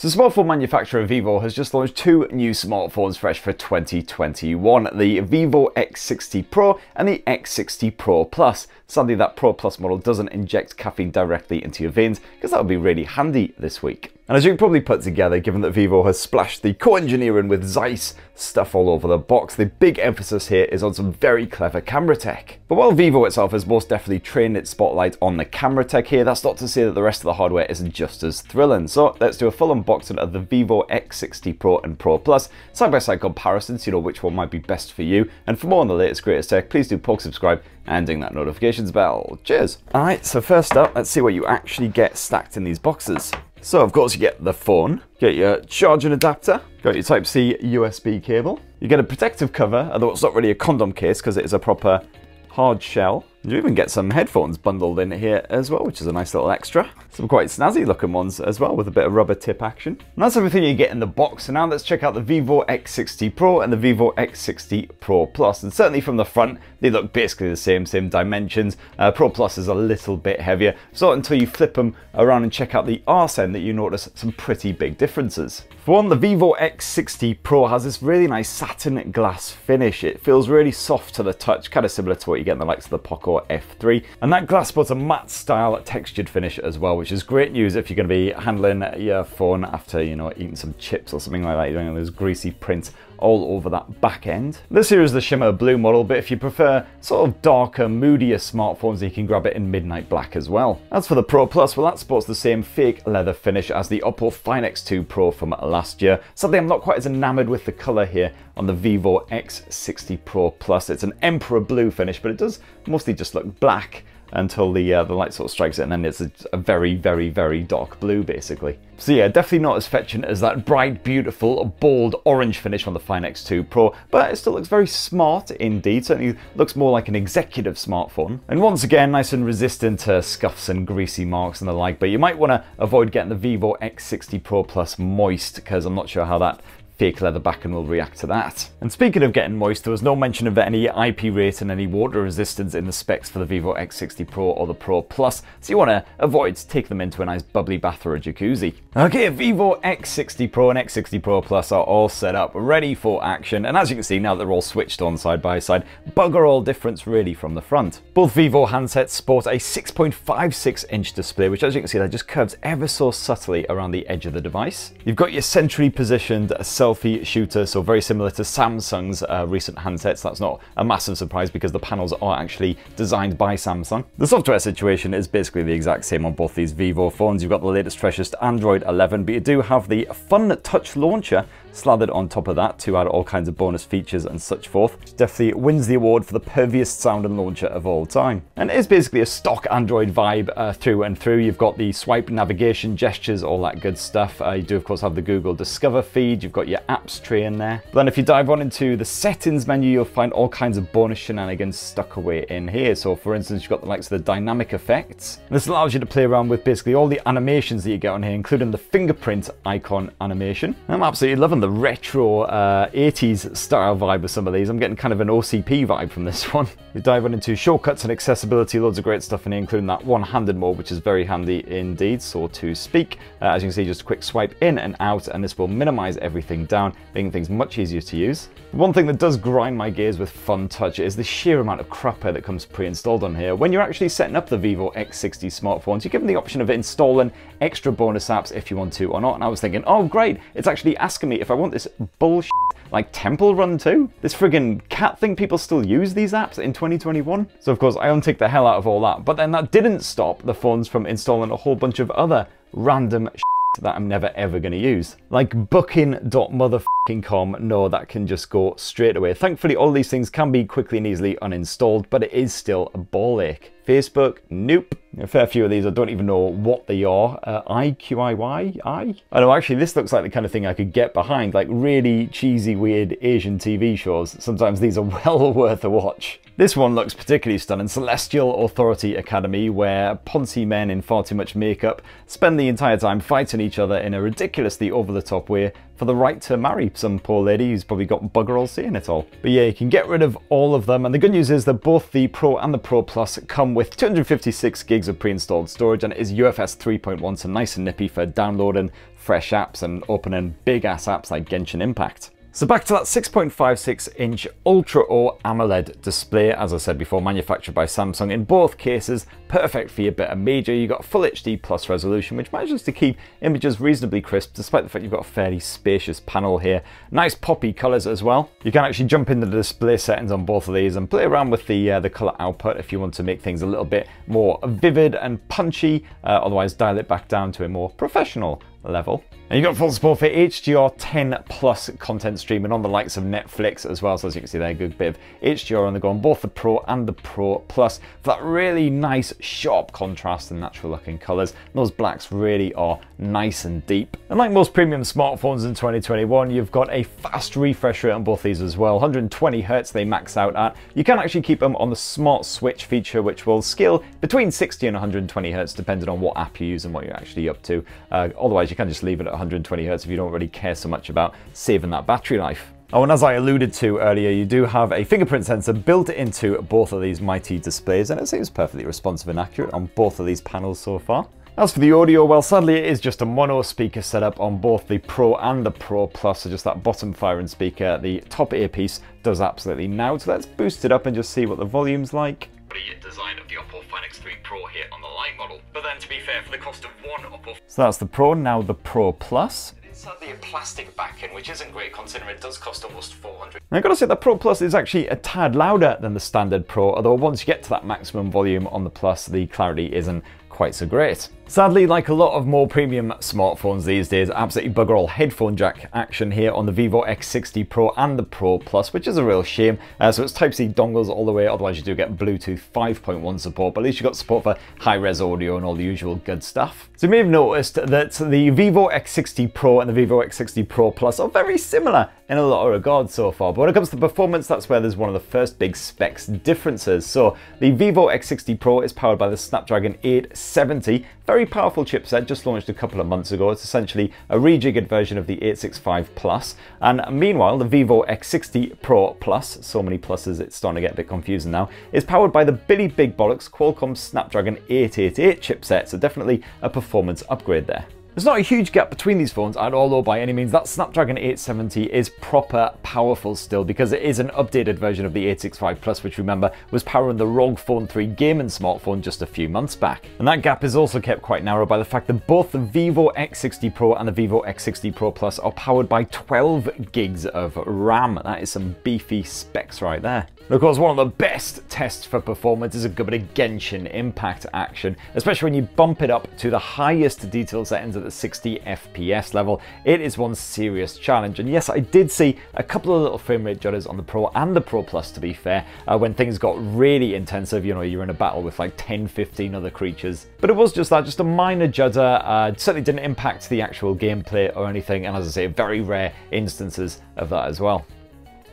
So smartphone manufacturer Vivo has just launched two new smartphones fresh for 2021, the Vivo X60 Pro and the X60 Pro Plus. Sadly, that Pro Plus model doesn't inject caffeine directly into your veins, because that would be really handy this week. And as you can probably put together, given that Vivo has splashed the co-engineering with Zeiss stuff all over the box, the big emphasis here is on some very clever camera tech. But while Vivo itself has most definitely trained its spotlight on the camera tech here, that's not to say that the rest of the hardware isn't just as thrilling. So let's do a full unboxing of the Vivo X60 Pro and Pro Plus, side-by-side comparisons, so you know which one might be best for you. And for more on the latest greatest tech, please do poke subscribe and ding that notifications bell. Cheers! Alright, so first up, let's see what you actually get stacked in these boxes. So of course you get the phone, get your charging adapter, got your Type-C USB cable, you get a protective cover, although it's not really a condom case because it is a proper hard shell. You even get some headphones bundled in here as well, which is a nice little extra. Some quite snazzy looking ones as well, with a bit of rubber tip action. And that's everything you get in the box. So now let's check out the Vivo X60 Pro and the Vivo X60 Pro Plus. And certainly from the front, they look basically the same dimensions. Pro Plus is a little bit heavier. So until you flip them around and check out the arse end that you notice some pretty big differences. For one, the Vivo X60 Pro has this really nice satin glass finish. It feels really soft to the touch, kind of similar to what you get in the likes of the Poco F3, and that glass sports a matte style textured finish as well, which is great news if you're going to be handling your phone after, you know, eating some chips or something like that. You're doing those greasy prints all over that back end. This here is the shimmer blue model, but if you prefer sort of darker, moodier smartphones, you can grab it in midnight black as well. As for the Pro Plus, well, that sports the same fake leather finish as the Oppo Find X2 Pro from last year. Sadly, I'm not quite as enamored with the color here on the Vivo X60 Pro Plus. It's an emperor blue finish, but it does mostly just look black until the light sort of strikes it, and then it's a very, very, very dark blue, basically. So yeah, definitely not as fetching as that bright, beautiful, bold orange finish on the Find X2 Pro, but it still looks very smart indeed. Certainly looks more like an executive smartphone. And once again, nice and resistant to scuffs and greasy marks and the like, but you might want to avoid getting the Vivo X60 Pro Plus moist, because I'm not sure how that fake leather backing will react to that. And speaking of getting moist, there was no mention of any IP rate and any water resistance in the specs for the Vivo X60 Pro or the Pro Plus, so you want to avoid taking them into a nice bubbly bath or a jacuzzi. Okay, Vivo X60 Pro and X60 Pro Plus are all set up, ready for action, and as you can see now they're all switched on side by side, bugger all difference really from the front. Both Vivo handsets sport a 6.56-inch display, which as you can see that just curves ever so subtly around the edge of the device. You've got your centrally positioned selfie shooter, so very similar to Samsung's recent handsets. That's not a massive surprise because the panels are actually designed by Samsung. The software situation is basically the exact same on both these Vivo phones. You've got the latest freshest Android 11, but you do have the Fun Touch launcher slathered on top of that to add all kinds of bonus features and such forth. Which definitely wins the award for the perviest sounding launcher of all time. And it is basically a stock Android vibe through and through. You've got the swipe, navigation, gestures, all that good stuff. You do of course have the Google Discover feed. You've got your apps tray in there. But then if you dive on into the settings menu, you'll find all kinds of bonus shenanigans stuck away in here. So for instance, you've got the likes of the dynamic effects. And this allows you to play around with basically all the animations that you get on here, including the fingerprint icon animation. I'm absolutely loving the retro 80s style vibe of some of these. I'm getting kind of an OCP vibe from this one. You dive on into shortcuts and accessibility, loads of great stuff in here, including that one-handed mode, which is very handy indeed, so to speak. As you can see, just a quick swipe in and out, and this will minimize everything down, making things much easier to use. One thing that does grind my gears with Fun Touch is the sheer amount of crapware that comes pre-installed on here. When you're actually setting up the Vivo X60 smartphones, you're given the option of installing extra bonus apps if you want to or not, and I was thinking, oh great, it's actually asking me if I want this bullshit like Temple Run 2? This friggin' cat thing, people still use these apps in 2021? So of course I unticked the hell out of all that, but then that didn't stop the phones from installing a whole bunch of other random that I'm never ever going to use. Like booking.motherfucking.com, no, that can just go straight away. Thankfully all these things can be quickly and easily uninstalled, but it is still a ball ache. Facebook, nope. A fair few of these I don't even know what they are. IQIY? I know, actually this looks like the kind of thing I could get behind, like really cheesy weird Asian TV shows. Sometimes these are well worth a watch. This one looks particularly stunning. Celestial Authority Academy, where poncy men in far too much makeup spend the entire time fighting each other in a ridiculously over-the-top way for the right to marry some poor lady who's probably got bugger all seeing it all. But yeah, you can get rid of all of them, and the good news is that both the Pro and the Pro Plus come with 256 gigs of pre-installed storage, and it is UFS 3.1, so nice and nippy for downloading fresh apps and opening big ass apps like Genshin Impact. So back to that 6.56-inch Ultra or AMOLED display, as I said before, manufactured by Samsung. In both cases, perfect for your bit of media. You've got Full HD Plus resolution, which manages to keep images reasonably crisp, despite the fact you've got a fairly spacious panel here. Nice poppy colors as well. You can actually jump into the display settings on both of these and play around with the color output if you want to make things a little bit more vivid and punchy, otherwise dial it back down to a more professional level. And you've got full support for HDR10 plus content streaming on the likes of Netflix as well. So as you can see there, a good bit of HDR on the go on both the Pro and the Pro Plus for that really nice sharp contrast and natural looking colors. Those blacks really are nice and deep. And like most premium smartphones in 2021, you've got a fast refresh rate on both these as well. 120 Hz they max out at. You can actually keep them on the smart switch feature, which will scale between 60 and 120 Hz depending on what app you use and what you're actually up to. Otherwise you can just leave it at 120 Hz if you don't really care so much about saving that battery life. Oh, and as I alluded to earlier, you do have a fingerprint sensor built into both of these mighty displays, and it seems perfectly responsive and accurate on both of these panels so far. As for the audio, well, sadly it is just a mono speaker setup on both the Pro and the Pro Plus, so just that bottom firing speaker. The top earpiece does absolutely now, so let's boost it up and just see what the volume's like. Design of the Oppo Find X3 Pro here on the Lite model, but then to be fair, for the cost of one Oppo... So that's the Pro, now the Pro Plus. It is sadly a plastic backing, which isn't great considering it does cost almost 400. I've got to say the Pro Plus is actually a tad louder than the standard Pro, although once you get to that maximum volume on the Plus, the clarity isn't quite so great. Sadly, like a lot of more premium smartphones these days, absolutely bugger all headphone jack action here on the Vivo X60 Pro and the Pro Plus, which is a real shame. So it's Type-C dongles all the way, otherwise you do get Bluetooth 5.1 support, but at least you've got support for high-res audio and all the usual good stuff. So you may have noticed that the Vivo X60 Pro and the Vivo X60 Pro Plus are very similar in a lot of regards so far, but when it comes to performance, that's where there's one of the first big specs differences. So the Vivo X60 Pro is powered by the Snapdragon 870, very powerful chipset, just launched a couple of months ago. It's essentially a rejiggered version of the 865 Plus. And meanwhile, the Vivo X60 Pro Plus, so many pluses it's starting to get a bit confusing now, is powered by the Billy Big Bollocks Qualcomm Snapdragon 888 chipset, so definitely a performance upgrade there. There's not a huge gap between these phones at all, though, by any means. That Snapdragon 870 is proper powerful still, because it is an updated version of the 865 Plus, which, remember, was powering the ROG Phone 3 gaming smartphone just a few months back. And that gap is also kept quite narrow by the fact that both the Vivo X60 Pro and the Vivo X60 Pro Plus are powered by 12 gigs of RAM. That is some beefy specs right there. And of course, one of the best tests for performance is a good bit of Genshin Impact action, especially when you bump it up to the highest detail settings at the 60 FPS level. It is one serious challenge. And yes, I did see a couple of little frame rate judders on the Pro and the Pro Plus, to be fair, when things got really intensive. You know, you're in a battle with like 10, 15 other creatures. But it was just that, just a minor judder. Certainly didn't impact the actual gameplay or anything. And as I say, very rare instances of that as well.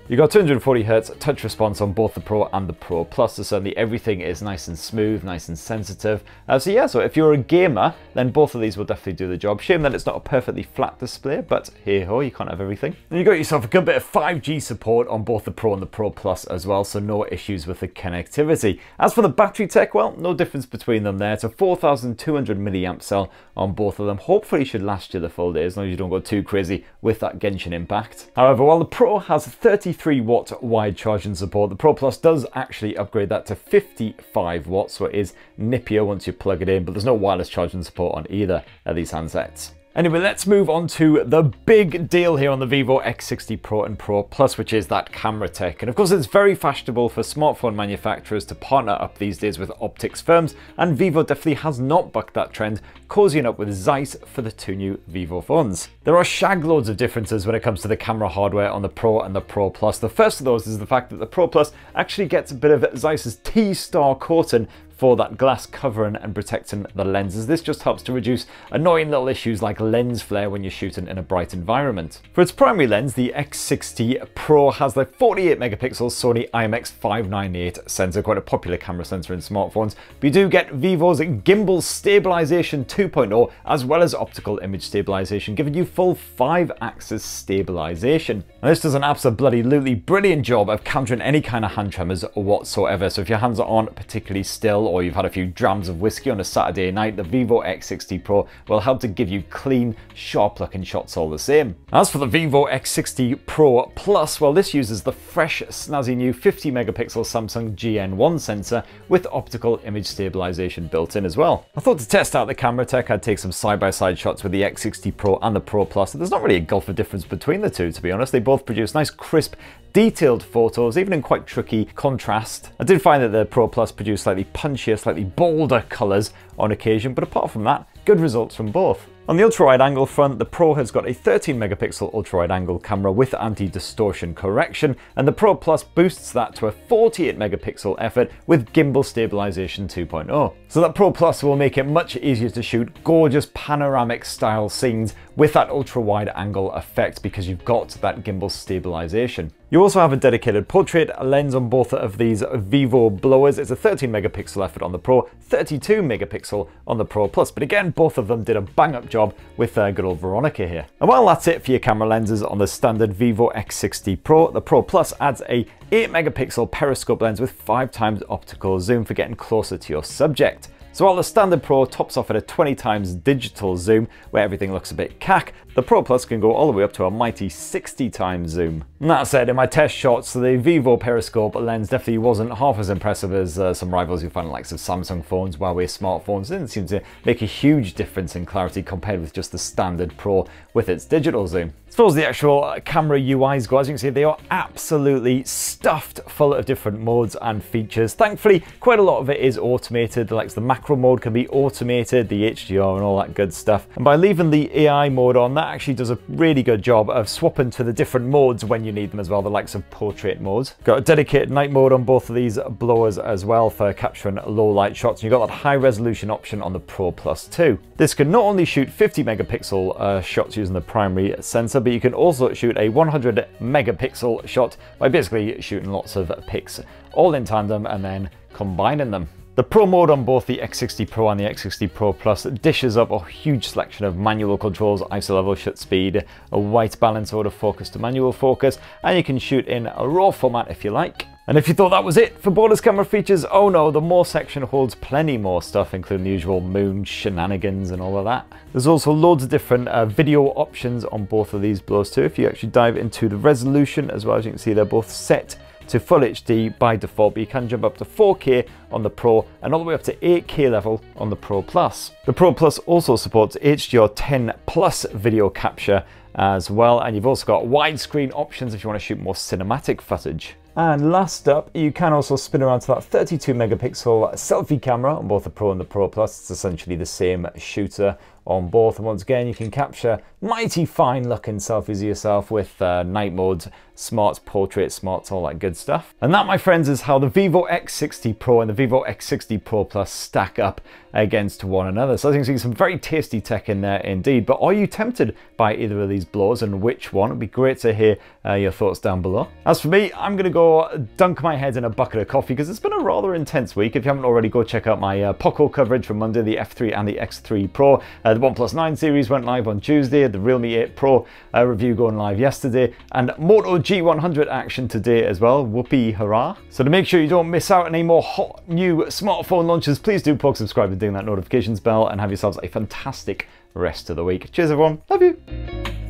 You've got 240 Hz touch response on both the Pro and the Pro Plus, so certainly everything is nice and smooth, nice and sensitive. So if you're a gamer, then both of these will definitely do the job. Shame that it's not a perfectly flat display, but hey-ho, you can't have everything. And you got yourself a good bit of 5G support on both the Pro and the Pro Plus as well, so no issues with the connectivity. As for the battery tech, well, no difference between them there. It's a 4,200 milliamp cell on both of them. Hopefully should last you the full day, as long as you don't go too crazy with that Genshin Impact. However, while the Pro has 33-watt wide charging support, the Pro Plus does actually upgrade that to 55 watts, so it is nippier once you plug it in, but there's no wireless charging support on either of these handsets. Anyway, let's move on to the big deal here on the Vivo X60 Pro and Pro Plus, which is that camera tech. And of course, it's very fashionable for smartphone manufacturers to partner up these days with optics firms, and Vivo definitely has not bucked that trend, cozying up with Zeiss for the two new Vivo phones. There are shag loads of differences when it comes to the camera hardware on the Pro and the Pro Plus. The first of those is the fact that the Pro Plus actually gets a bit of Zeiss's T-Star coating for that glass covering and protecting the lenses. This just helps to reduce annoying little issues like lens flare when you're shooting in a bright environment. For its primary lens, the X60 Pro has the 48 megapixel Sony IMX598 sensor, quite a popular camera sensor in smartphones. But you do get Vivo's Gimbal Stabilisation 2.0 as well as optical image stabilization, giving you full 5-axis stabilization. And this does an absolutely brilliant job of countering any kind of hand tremors whatsoever. So if your hands aren't particularly still, meal or you've had a few drams of whiskey on a Saturday night, the Vivo X60 Pro will help to give you clean, sharp looking shots all the same. As for the Vivo X60 Pro Plus, well, this uses the fresh, snazzy new 50 megapixel Samsung GN1 sensor with optical image stabilization built in as well. I thought to test out the camera tech, I'd take some side-by-side shots with the X60 Pro and the Pro Plus. There's not really a gulf of difference between the two, to be honest. They both produce nice, crisp, detailed photos, even in quite tricky contrast. I did find that the Pro Plus produced slightly punchier, slightly bolder colors on occasion, but apart from that, good results from both. On the ultra-wide angle front, the Pro has got a 13 megapixel ultra-wide angle camera with anti-distortion correction, and the Pro Plus boosts that to a 48 megapixel effort with Gimbal Stabilisation 2.0. So that Pro Plus will make it much easier to shoot gorgeous panoramic style scenes with that ultra-wide angle effect because you've got that gimbal stabilisation. You also have a dedicated portrait lens on both of these Vivo blowers. It's a 13 megapixel effort on the Pro, 32 megapixel on the Pro Plus, but again, both of them did a bang-up job with good old Veronica here. And well, that's it for your camera lenses on the standard Vivo X60 Pro. The Pro Plus adds a 8 megapixel periscope lens with 5 times optical zoom for getting closer to your subject. So while the standard Pro tops off at a 20 times digital zoom, where everything looks a bit cack, the Pro Plus can go all the way up to a mighty 60 times zoom. And that said, in my test shots, the Vivo periscope lens definitely wasn't half as impressive as some rivals you find likes of Samsung phones, Huawei smartphones. It didn't seem to make a huge difference in clarity compared with just the standard Pro with its digital zoom. As far as the actual camera UIs go, as you can see, they are absolutely stuffed full of different modes and features. Thankfully, quite a lot of it is automated. Like the macro mode can be automated, the HDR and all that good stuff. And by leaving the AI mode on, that actually does a really good job of swapping to the different modes when you need them as well, the likes of portrait modes. Got a dedicated night mode on both of these blowers as well for capturing low light shots. And you've got that high resolution option on the Pro Plus too. This can not only shoot 50 megapixel shots using the primary sensor, but you can also shoot a 100 megapixel shot by basically shooting lots of pics all in tandem and then combining them. The Pro mode on both the X60 Pro and the X60 Pro Plus dishes up a huge selection of manual controls, ISO level, shutter speed, a white balance, autofocus to manual focus, and you can shoot in a RAW format if you like. And if you thought that was it for bonus camera features, oh no, the more section holds plenty more stuff, including the usual moon shenanigans and all of that. There's also loads of different video options on both of these blowers too. If you actually dive into the resolution as well, as you can see, they're both set to Full HD by default, but you can jump up to 4K on the Pro and all the way up to 8K level on the Pro Plus. The Pro Plus also supports HDR10 Plus video capture as well, and you've also got widescreen options if you want to shoot more cinematic footage. And last up, you can also spin around to that 32 megapixel selfie camera on both the Pro and the Pro Plus. It's essentially the same shooter on both, and once again you can capture mighty fine looking selfies of yourself with night modes, smarts, portrait smarts, all that good stuff. And that, my friends, is how the Vivo X60 Pro and the Vivo X60 Pro Plus stack up against one another. So I think you can see some very tasty tech in there indeed, but are you tempted by either of these blowers, and which one? It'd be great to hear your thoughts down below. As for me, I'm gonna go dunk my head in a bucket of coffee because it's been a rather intense week. If you haven't already, go check out my Poco coverage from Monday, the F3 and the X3 Pro. The OnePlus 9 series went live on Tuesday, the Realme 8 Pro review going live yesterday, and Moto G100 action today as well. Whoopee hurrah. So to make sure you don't miss out on any more hot new smartphone launches, please do poke subscribe and ding that notifications bell, and have yourselves a fantastic rest of the week. Cheers everyone, love you.